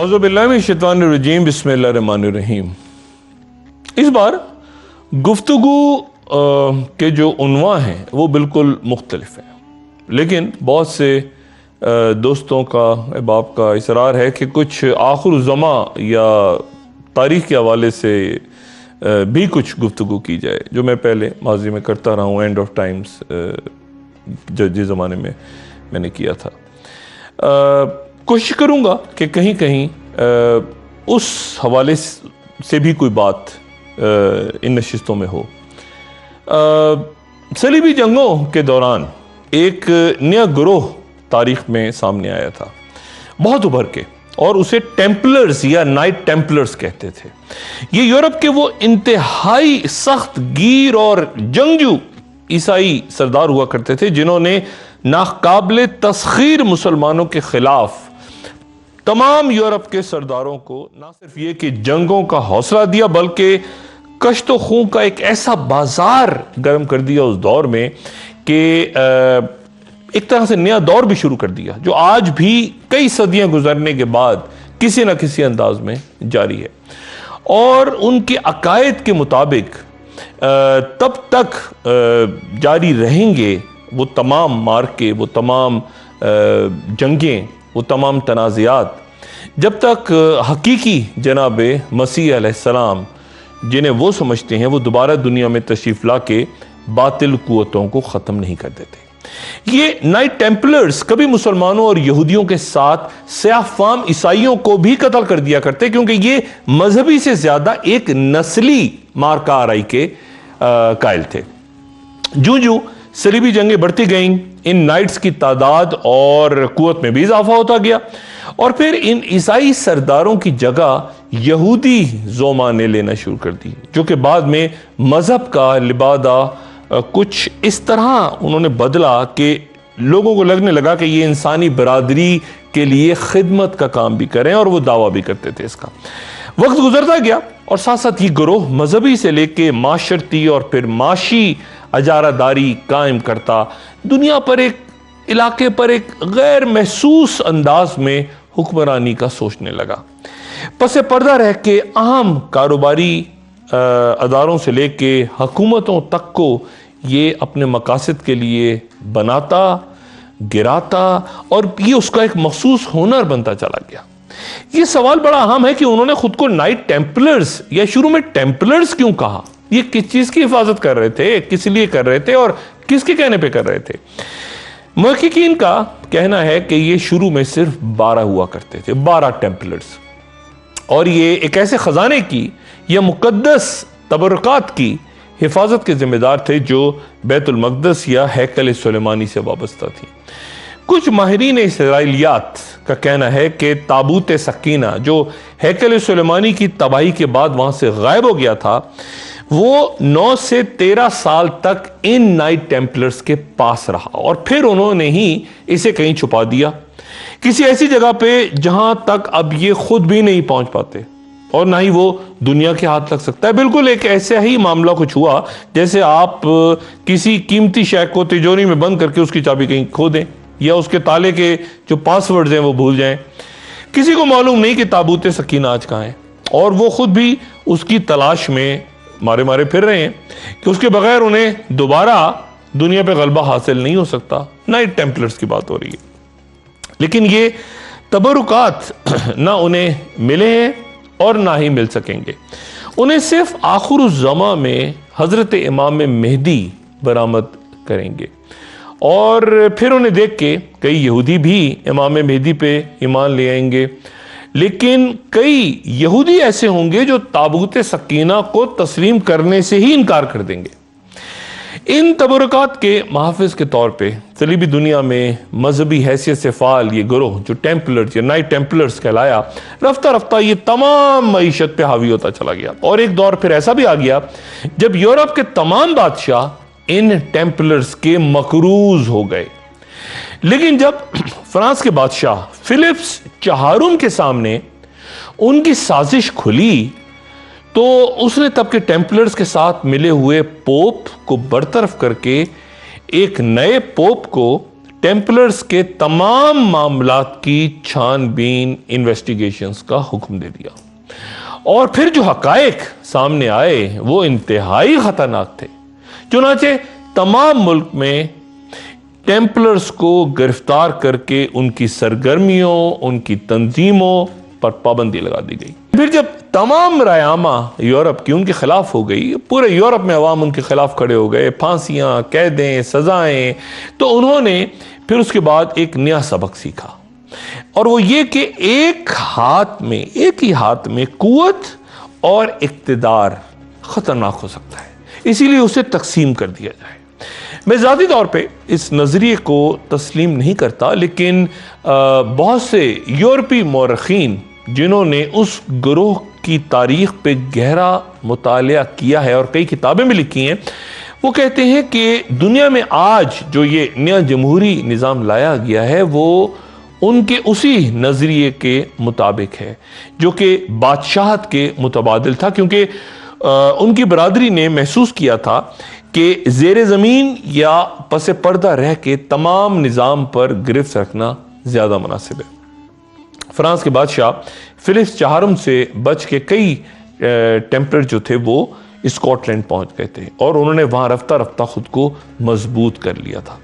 اعوذ باللہ من الشیطان الرجیم، بسم اللہ الرحمن الرحیم۔ اس بار گفتگو کے جو عنوان ہیں وہ بالکل مختلف ہیں، لیکن بہت سے دوستوں کا احباب کا اصرار ہے کہ کچھ آخر الزمان یا تاریخ کے حوالے سے بھی کچھ گفتگو کی جائے، جو میں پہلے ماضی میں کرتا رہا ہوں، اینڈ آف ٹائمز جس زمانے میں میں نے کیا تھا۔ کوشش کروں گا کہ کہیں کہیں اس حوالے سے بھی کوئی بات ان نشستوں میں ہو۔ صلیبی جنگوں کے دوران ایک نیا گروہ تاریخ میں سامنے آیا تھا، بہت ابھر کے، اور اسے ٹیمپلرز یا نائٹ ٹیمپلرز کہتے تھے۔ یہ یورپ کے وہ انتہائی سخت گیر اور جنگجو عیسائی سردار ہوا کرتے تھے جنہوں نے ناقابل تسخیر مسلمانوں کے خلاف تمام یورپ کے سرداروں کو نہ صرف یہ کہ جنگوں کا حوصلہ دیا، بلکہ کشت و خون کا ایک ایسا بازار گرم کر دیا اس دور میں کہ ایک طرح سے نیا دور بھی شروع کر دیا، جو آج بھی کئی صدیاں گزرنے کے بعد کسی نہ کسی انداز میں جاری ہے۔ اور ان کے عقائد کے مطابق تب تک جاری رہیں گے وہ تمام مارکے، وہ تمام جنگیں، وہ تمام تنازعات، جب تک حقیقی جناب مسیح علیہ السلام، جنہیں وہ سمجھتے ہیں، وہ دوبارہ دنیا میں تشریف لا کے باطل قوتوں کو ختم نہیں کر دیتے۔ یہ نائٹ ٹیمپلرز کبھی مسلمانوں اور یہودیوں کے ساتھ سیاہ فام عیسائیوں کو بھی قتل کر دیا کرتے، کیونکہ یہ مذہبی سے زیادہ ایک نسلی مارکہ آرائی کے قائل تھے۔ جو صلیبی جنگیں بڑھتی گئیں، ان نائٹس کی تعداد اور قوت میں بھی اضافہ ہوتا گیا، اور پھر ان عیسائی سرداروں کی جگہ یہودی زوما نے لینا شروع کر دی، جو کہ بعد میں مذہب کا لبادہ کچھ اس طرح انہوں نے بدلا کہ لوگوں کو لگنے لگا کہ یہ انسانی برادری کے لیے خدمت کا کام بھی کریں، اور وہ دعویٰ بھی کرتے تھے اس کا۔ وقت گزرتا گیا اور ساتھ ساتھ یہ گروہ مذہبی سے لے کے معاشرتی اور پھر معاشی اجارہ داری قائم کرتا، دنیا پر ایک علاقے پر ایک غیر محسوس انداز میں حکمرانی کا سوچنے لگا۔ پس پردہ رہ کے اہم کاروباری اداروں سے لے کے حکومتوں تک کو یہ اپنے مقاصد کے لیے بناتا، گراتا، اور یہ اس کا ایک مخصوص ہنر بنتا چلا گیا۔ یہ سوال بڑا اہم ہے کہ انہوں نے خود کو نائٹ ٹیمپلرز یا شروع میں ٹیمپلرز کیوں کہا؟ یہ کس چیز کی حفاظت کر رہے تھے، کس لیے کر رہے تھے، اور کس کے کہنے پہ کر رہے تھے؟ محققین کا کہنا ہے کہ یہ شروع میں صرف 12 ہوا کرتے تھے، 12 ٹیمپلرز، اور یہ ایک ایسے خزانے کی یا مقدس تبرکات کی حفاظت کے ذمہ دار تھے جو بیت المقدس یا ہیکل سلیمانی سے وابستہ تھی۔ کچھ ماہرین اسرائیلیات کا کہنا ہے کہ تابوت سکینہ جو ہیکل سلیمانی کی تباہی کے بعد وہاں سے غائب ہو گیا تھا، وہ 9 سے 13 سال تک ان نائٹ ٹیمپلرز کے پاس رہا، اور پھر انہوں نے ہی اسے کہیں چھپا دیا، کسی ایسی جگہ پہ جہاں تک اب یہ خود بھی نہیں پہنچ پاتے اور نہ ہی وہ دنیا کے ہاتھ لگ سکتا ہے۔ بالکل ایک ایسا ہی معاملہ کچھ ہوا جیسے آپ کسی قیمتی شے کو تجوری میں بند کر کے اس کی چابی کہیں کھو دیں، یا اس کے تالے کے جو پاسورڈز ہیں وہ بھول جائیں۔ کسی کو معلوم نہیں کہ تابوت سکینہ آج کہاں ہے، اور وہ خود بھی اس کی تلاش میں مارے پھر رہے ہیں کہ اس کے بغیر انہیں دوبارہ دنیا پہ غلبہ حاصل نہیں ہو سکتا۔ نائٹ ٹیمپلرز کی بات ہو رہی ہے، لیکن یہ تبرکات نہ انہیں ملے ہیں اور نہ ہی مل سکیں گے۔ انہیں صرف آخر الزمان میں حضرت امام مہدی برآمد کریں گے، اور پھر انہیں دیکھ کے کئی یہودی بھی امام مہدی پہ ایمان لے آئیں گے، لیکن کئی یہودی ایسے ہوں گے جو تابوت سکینہ کو تسلیم کرنے سے ہی انکار کر دیں گے۔ ان تبرکات کے محافظ کے طور پہ صلیبی دنیا میں مذہبی حیثیت سے فعال یہ گروہ جو ٹیمپلرز یا نائٹ ٹیمپلرز کہلایا، رفتہ رفتہ یہ تمام معیشت پہ حاوی ہوتا چلا گیا، اور ایک دور پھر ایسا بھی آ گیا جب یورپ کے تمام بادشاہ ان ٹیمپلرز کے مقروض ہو گئے۔ لیکن جب فرانس کے بادشاہ فلپس چہارم کے سامنے ان کی سازش کھلی تو اس نے تب کے ٹیمپلرز کے ساتھ ملے ہوئے پوپ کو برطرف کر کے ایک نئے پوپ کو ٹیمپلرز کے تمام معاملات کی چھان بین انویسٹیگیشنز کا حکم دے دیا، اور پھر جو حقائق سامنے آئے وہ انتہائی خطرناک تھے۔ چنانچہ تمام ملک میں ٹیمپلرز کو گرفتار کر کے ان کی سرگرمیوں، ان کی تنظیموں پر پابندی لگا دی گئی۔ پھر جب تمام رائے عامہ یورپ کی ان کے خلاف ہو گئی، پورے یورپ میں عوام ان کے خلاف کھڑے ہو گئے، پھانسیاں، قیدیں، سزائیں، تو انہوں نے پھر اس کے بعد ایک نیا سبق سیکھا، اور وہ یہ کہ ایک ہی ہاتھ میں قوت اور اقتدار خطرناک ہو سکتا ہے، اسی لیے اسے تقسیم کر دیا جائے۔ میں ذاتی طور پہ اس نظریے کو تسلیم نہیں کرتا، لیکن بہت سے یورپی مورخین جنہوں نے اس گروہ کی تاریخ پہ گہرا مطالعہ کیا ہے اور کئی کتابیں بھی لکھی ہیں، وہ کہتے ہیں کہ دنیا میں آج جو یہ نیا جمہوری نظام لایا گیا ہے وہ ان کے اسی نظریے کے مطابق ہے جو کہ بادشاہت کے متبادل تھا، کیونکہ ان کی برادری نے محسوس کیا تھا کہ زیر زمین یا پس پردہ رہ کے تمام نظام پر گرفت رکھنا زیادہ مناسب ہے۔ فرانس کے بادشاہ فلپس چہارم سے بچ کے کئی ٹیمپلر جو تھے وہ اسکاٹ لینڈ پہنچ گئے تھے، اور انہوں نے وہاں رفتہ رفتہ خود کو مضبوط کر لیا تھا،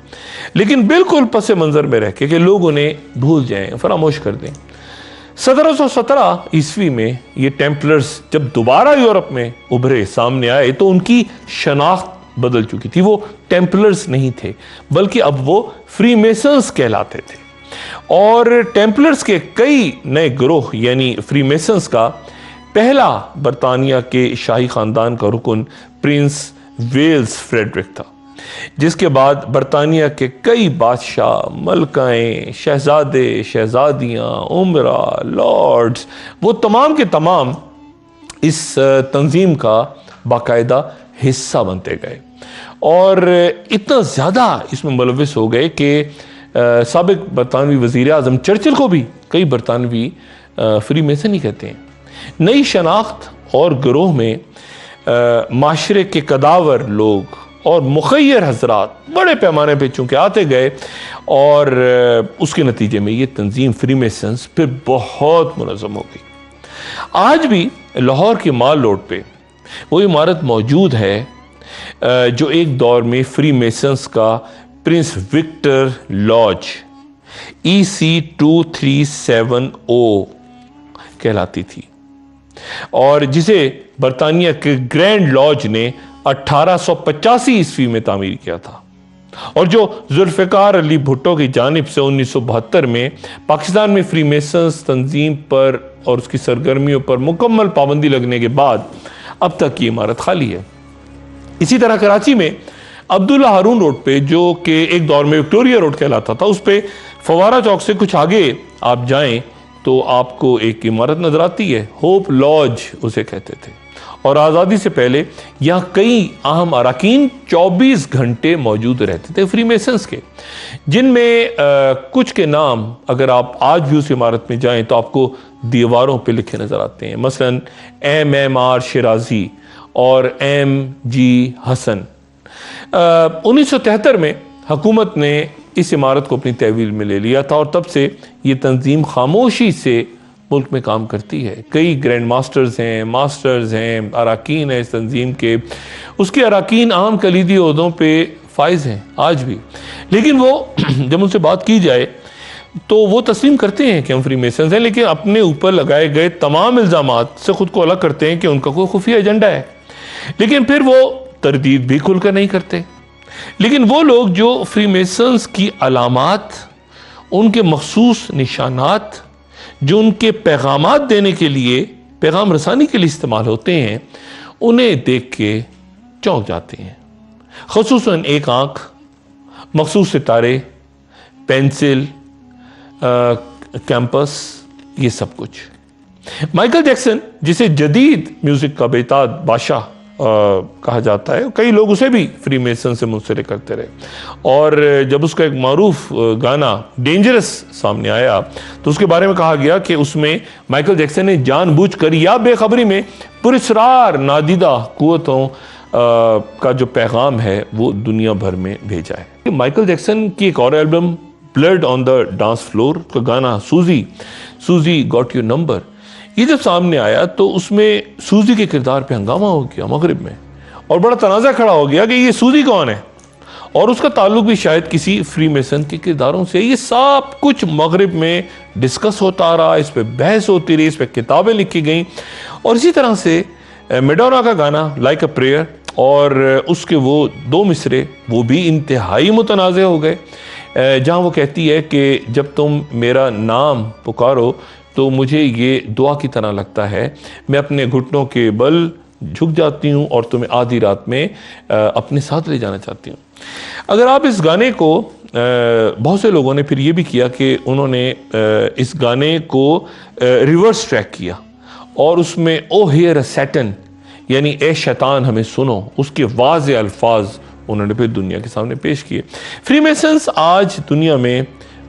لیکن بالکل پس منظر میں رہ کے کہ لوگ انہیں بھول جائیں، فراموش کر دیں۔ 1717 عیسوی میں یہ ٹیمپلرز جب دوبارہ یورپ میں ابھرے، سامنے آئے، تو ان کی شناخت بدل چکی تھی۔ وہ ٹیمپلرز نہیں تھے بلکہ اب وہ فری میسنز کہلاتے تھے، اور ٹیمپلرز کے کئی نئے گروہ یعنی فری میسنز کا پہلا برطانیہ کے شاہی خاندان کا رکن پرنس ویلز فریڈرک تھا، جس کے بعد برطانیہ کے کئی بادشاہ، ملکائیں، شہزادے، شہزادیاں، امرا، لارڈز، وہ تمام کے تمام اس تنظیم کا باقاعدہ حصہ بنتے گئے، اور اتنا زیادہ اس میں ملوث ہو گئے کہ سابق برطانوی وزیر اعظم چرچل کو بھی کئی برطانوی فری میسن ہی کہتے ہیں۔ نئی شناخت اور گروہ میں معاشرے کے قداور لوگ اور مخیر حضرات بڑے پیمانے پہ چونکہ آتے گئے، اور اس کے نتیجے میں یہ تنظیم فری میسنز پھر بہت منظم ہو گئی۔ آج بھی لاہور کے مال روڈ پہ وہ عمارت موجود ہے جو ایک دور میں فری میسنز کا پرنس وکٹر لاج EC 2370 کہلاتی تھی، اور جسے برطانیہ کے گرینڈ لاج نے 1885 عیسوی میں تعمیر کیا تھا، اور جو ذوالفقار علی بھٹو کی جانب سے 1972 میں پاکستان میں فری میسنز تنظیم پر اور اس کی سرگرمیوں پر مکمل پابندی لگنے کے بعد اب تک یہ عمارت خالی ہے۔ اسی طرح کراچی میں عبداللہ ہارون روڈ پہ، جو کہ ایک دور میں وکٹوریا روڈ کہلاتا تھا، اس پہ فوارہ چوک سے کچھ آگے آپ جائیں تو آپ کو ایک عمارت نظر آتی ہے، ہوپ لاج اسے کہتے تھے، اور آزادی سے پہلے یہاں کئی اہم اراکین 24 گھنٹے موجود رہتے تھے فری میسنز کے، جن میں کچھ کے نام اگر آپ آج بھی اس عمارت میں جائیں تو آپ کو دیواروں پہ لکھے نظر آتے ہیں، مثلا MMR شیرازی اور MG حسن۔ 1973 میں حکومت نے اس عمارت کو اپنی تحویل میں لے لیا تھا، اور تب سے یہ تنظیم خاموشی سے ملک میں کام کرتی ہے۔ کئی گرینڈ ماسٹرز ہیں، اراکین ہیں اس تنظیم کے، اس کے اراکین عام کلیدی عہدوں پہ فائز ہیں آج بھی، لیکن وہ جب ان سے بات کی جائے تو وہ تسلیم کرتے ہیں کہ ہم فری میسنز ہیں، لیکن اپنے اوپر لگائے گئے تمام الزامات سے خود کو الگ کرتے ہیں کہ ان کا کوئی خفیہ ایجنڈا ہے، لیکن پھر وہ تردید بھی کھل کر نہیں کرتے۔ لیکن وہ لوگ جو فری میسنز کی علامات، ان کے مخصوص نشانات جو ان کے پیغامات دینے کے لیے، پیغام رسانی کے لیے استعمال ہوتے ہیں، انہیں دیکھ کے چونک جاتے ہیں، خصوصاً ایک آنکھ، مخصوص ستارے، پینسل، کیمپس، یہ سب کچھ۔ مائیکل جیکسن جسے جدید میوزک کا بیتاب بادشاہ کہا جاتا ہے، کئی لوگ اسے بھی فری میسن سے منسلک کرتے رہے، اور جب اس کا ایک معروف گانا ڈینجرس سامنے آیا تو اس کے بارے میں کہا گیا کہ اس میں مائیکل جیکسن نے جان بوجھ کر یا بے خبری میں پراسرار نادیدہ قوتوں کا جو پیغام ہے وہ دنیا بھر میں بھیجا ہے۔ مائیکل جیکسن کی ایک اور album blood on the dance floor کا گانا سوزی گاٹ یور نمبر، یہ جب سامنے آیا تو اس میں سوزی کے کردار پہ ہنگامہ ہو گیا مغرب میں، اور بڑا تنازع کھڑا ہو گیا کہ یہ سوزی کون ہے، اور اس کا تعلق بھی شاید کسی فری میسن کے کرداروں سے۔ یہ سب کچھ مغرب میں ڈسکس ہوتا رہا، اس پہ بحث ہوتی رہی، اس پہ کتابیں لکھی گئیں، اور اسی طرح سے میڈونا کا گانا لائک اے پریئر اور اس کے وہ 2 مصرے وہ بھی انتہائی متنازع ہو گئے، جہاں وہ کہتی ہے کہ جب تم میرا نام پکارو تو مجھے یہ دعا کی طرح لگتا ہے، میں اپنے گھٹنوں کے بل جھک جاتی ہوں اور تمہیں آدھی رات میں اپنے ساتھ لے جانا چاہتی ہوں۔ اگر آپ اس گانے کو بہت سے لوگوں نے پھر یہ بھی کیا کہ انہوں نے اس گانے کو ریورس ٹریک کیا، اور اس میں او ہیئر اے سیٹن یعنی اے شیطان ہمیں سنو، اس کے واضح الفاظ انہوں نے پھر دنیا کے سامنے پیش کیے۔ فری میسنز آج دنیا میں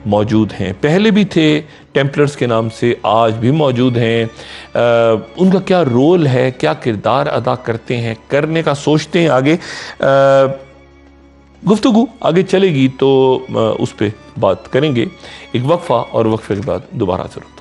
موجود ہیں، پہلے بھی تھے ٹیمپلرز کے نام سے، آج بھی موجود ہیں۔ ان کا کیا رول ہے، کیا کردار ادا کرتے ہیں، کرنے کا سوچتے ہیں آگے، گفتگو آگے چلے گی تو اس پہ بات کریں گے۔ ایک وقفہ، اور وقفے کے بعد دوبارہ ضرور۔